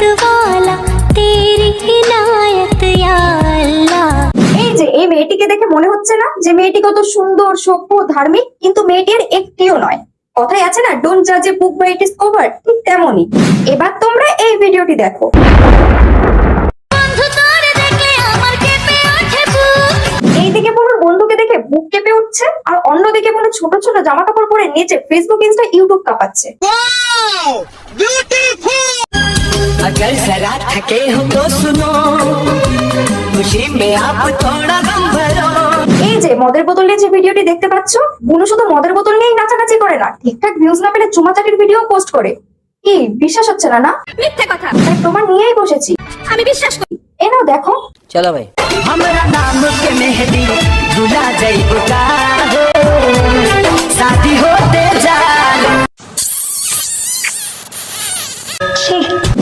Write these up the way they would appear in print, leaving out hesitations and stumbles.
वाला तेरी इनायत या अल्लाह। এই যে এই মেয়েটিকে দেখে মনে হচ্ছে না যে মেয়েটি কত সুন্দর, সভ্য, ধার্মিক, কিন্তু মেয়েটির একটিও নয়। কথাই আছে না, ডোন্ট জাজ এ বুক বাই ইটস কভার, ঠিক তেমনই। এবার তোমরা এই ভিডিওটি দেখো। এইদিকে বলুন বন্ধুকে দেখে বুক কেঁপে উঠছে, আর অন্যদিকে বলে ছোট ছোট জামা কাপড় পরে নিচে ফেসবুক, ইনস্টা, ইউটিউব কাঁপাচ্ছে। अगर जरा थके हो तो सुनो, खुशी में आप थोड़ा गम भरो। এই যে মদের বোতল নিয়ে যে ভিডিওটি দেখতে পাচ্ছ, বুনু শুধু মদের বোতল নিয়েই নাচানাচি করে না, ঠিকঠাক ভিউজ না পেলে চুমাচাটির ভিডিও পোস্ট করে। কি বিশ্বাস হচ্ছে না? না মিথ্যে কথা, তাই প্রমাণ নিয়েই বসেছি। আমি বিশ্বাস করি। এ নাও দেখো। चलो भाई हमारा नाम के मेहंदी भुला जाइबो का हो, शादी होते जा।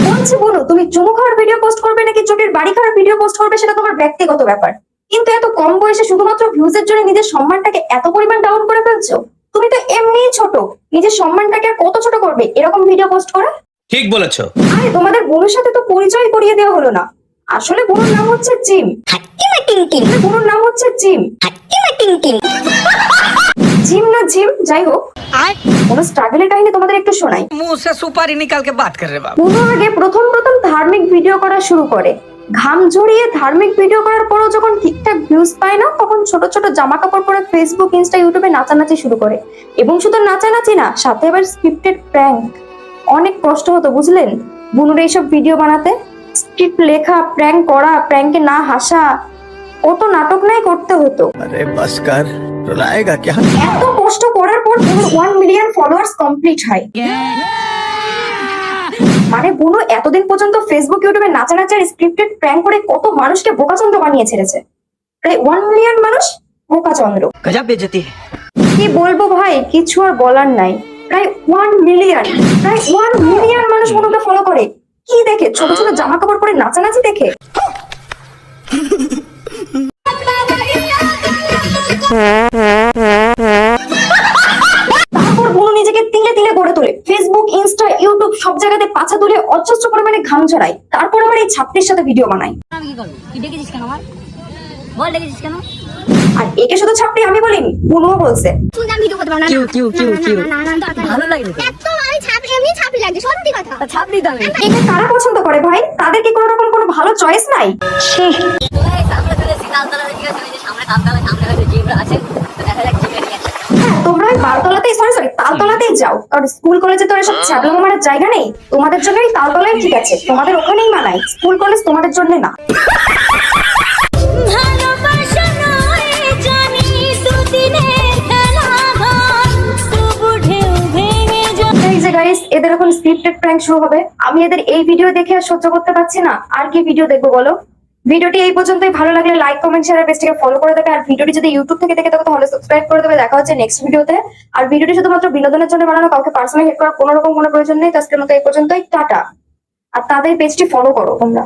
বলছি বুনু, তুমি চুমু খাওয়ার ভিডিও পোস্ট করবে নাকি চোখের বাড়ি খাওয়ার ভিডিও পোস্ট করবে সেটা তোমার ব্যক্তিগত ব্যাপার, কিন্তু এত কম বয়সে শুধুমাত্র ভিউজের জন্য নিজের সম্মানটাকে এত পরিমাণ ডাউন করে ফেলছো। তুমি তো এমনিই ছোট, নিজের সম্মানটাকে আর কত ছোট করবে এরকম ভিডিও পোস্ট করে? ঠিক বলেছো। আরে তোমাদের বুনুর সাথে তো পরিচয় করিয়ে দেওয়া হলো না। আসলে বুনুর নাম হচ্ছে জিম। বুনুর নাম হচ্ছে জিম। জিম না জিম, যাই হোক, কোনো স্ট্রাগলের কাহিনী তোমাদের একটু শোনাই। मुंह से सुपारी निकाल के बात कर रहे बाबू। বুনু আগে প্রথম ধার্মিক ভিডিও করা শুরু করে। ঘাম ঝরিয়ে ধার্মিক ভিডিও করার পরও যখন ঠিকঠাক ভিউজ পায় না, তখন ছোট ছোট জামা কাপড় পরে ফেসবুক, ইনস্টা, ইউটিউবে নাচানাচি শুরু করে। এবং শুধু নাচানাচি না, সাথে আবার স্ক্রিপ্টেড প্র্যাঙ্ক। অনেক কষ্ট হতো বুঝলেন বুনুর এইসব ভিডিও বানাতে। স্ক্রিপ্ট লেখা, প্র্যাঙ্ক করা, প্র্যাঙ্কে না হাসা, কত নাটক নাই করতে হতো। अरे बस कर, रुलाएगा क्या? এত কষ্ট করার পর বুনুর 1 মিলিয়ন ফলোয়ার্স কমপ্লিট হয়। মানে বুনু এতদিন পর্যন্ত ফেসবুক, ইউটিউবে নাচানাচি আর স্ক্রিপ্টেড প্র্যাঙ্ক করে কত মানুষকে বোকাচন্দ্র বানিয়ে ছেড়েছে। প্রায় 1 মিলিয়ন মানুষ বোকাচন্দ্র। गजब बेइज्जती है। কি বলবো ভাই, কিছু আর বলার নাই। প্রায় 1 মিলিয়ন মানুষ বুনুকে ফলো করে। কি দেখে? ছোট ছোট জামা কাপড় পরে নাচানাচি দেখে। তারপর বুনু নিজেকে তিলে তিলে গড়ে তোলে। ফেসবুক, ইনস্টা, ইউটিউব সব জায়গাতে পাছা তুলে অজস্র পরিমাণে ঘাম ঝরায়। তারপর আবার এই ছাত্রীর সাথে ভিডিও বানায়। আমি কি করব? তুই ডেকেছিস কেন আমার? বল ডেকেছিস কেন? আর একে শুধু ছাত্রী আমি বলিনি, বুনুও বলছে। তুই আমি ভিডিও করতে পারবো না। क्यों ভালো লাগে না? এত আমি ছাপি, এমনি ছাপি লাগে, সত্যি কথা। ছাপড়ি দামে একে কারা পছন্দ করে ভাই? তাদের কি কোনো রকম কোনো ভালো চয়েস নাই? হ্যাঁ, তোমরা ওই বারতলাতেই সরি তালতলাতেই যাও, কারণ স্কুল কলেজে তো এসব ছ্যাবলা মারার জায়গা নেই। তোমাদের জন্য এই তালতলাই ঠিক আছে, তোমাদের ওখানেই মানায়। স্কুল কলেজ তোমাদের জন্য না। ভালোবাসা নয় জানি দুদিনের খেলা ঘর, তবু ঢেউ ভেঙে যায়। এই যে গাইস, এদের এখন স্ক্রিপ্টেড প্র্যাঙ্ক শুরু হবে। আমি এদের এই ভিডিও দেখে আর সহ্য করতে পারছি না। আর কি ভিডিও দেখবো বলো? ভিডিওটি এই পর্যন্তই। ভালো লাগলে লাইক, কমেন্ট, শেয়ার, পেজটিকে ফলো করে দেবে। আর ভিডিওটি যদি ইউটিউব থেকে দেখে থাকো তাহলে সাবস্ক্রাইব করে দেবে। দেখা হচ্ছে নেক্সট ভিডিওতে। আর ভিডিওটি শুধুমাত্র বিনোদনের জন্য বানানো, কাউকে পার্সোনালি হেল্প করার কোনো রকম কোনো প্রয়োজন নেই। তো আজকের মতো এই পর্যন্তই, টাটা। আর তাদের পেজটি ফলো করো তোমরা।